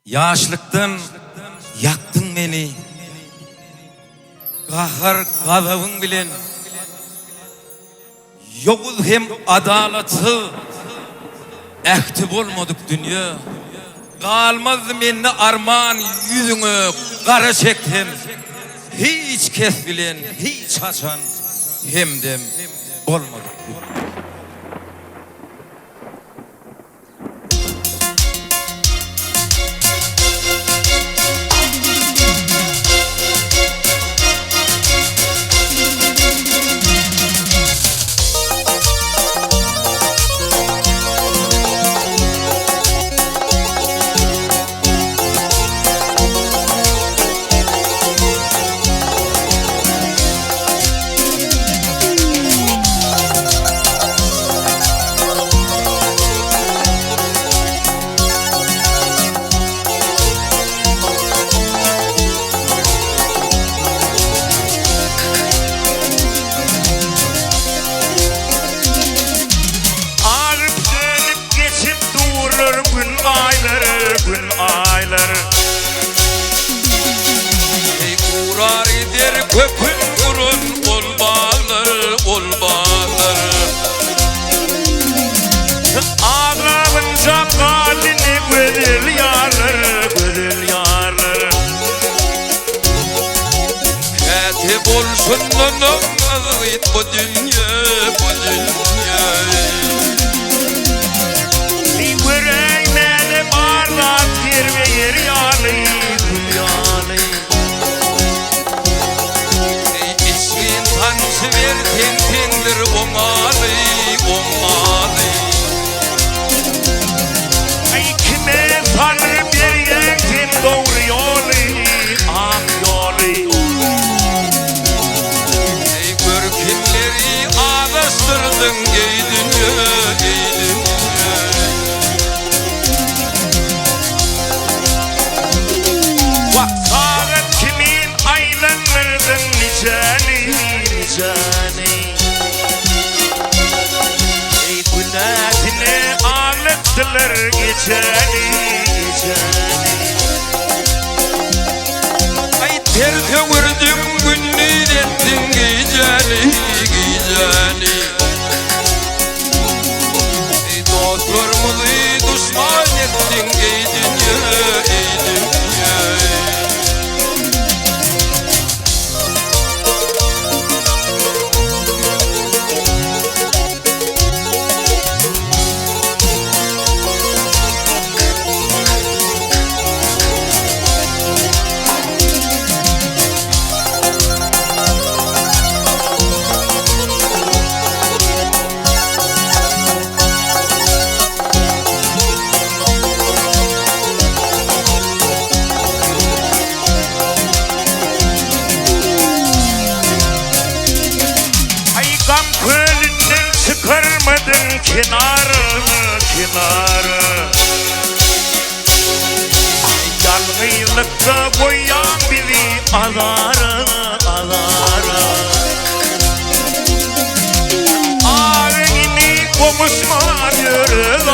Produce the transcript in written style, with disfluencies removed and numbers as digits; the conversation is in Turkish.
Yaşlıktan yaktın beni, kahır gazabın bilen. Yokuz hem adalatı, ehtib olmadık dünya. Kalmazdı menni arman yüzünü kara çektim. Hiç kes bilen, hiç haçan hemdem olmadık dünya. Uğrar eder köpün vurun ol bağlar Ağabınca kalini gödül yarlar Ketip olsun namaz bu dünya Yüreğim beni barlat yer yarlı Tendir omalı Ay kime tanrı bir yerden doğru yolu ak yolu Ey görkemleri ağlaştırdın ey dünya Bak sağlık kimin aylanırdın nicani Ey günahine ağlattılar geçeni Ay ter dökürdüm günlüğün ettin geceni Ey dostlarımızı düşman ettin ey dünya Çıkarmadın kenarı Yalnızlıkta koyan bizi azara Ağrını konuşma yürü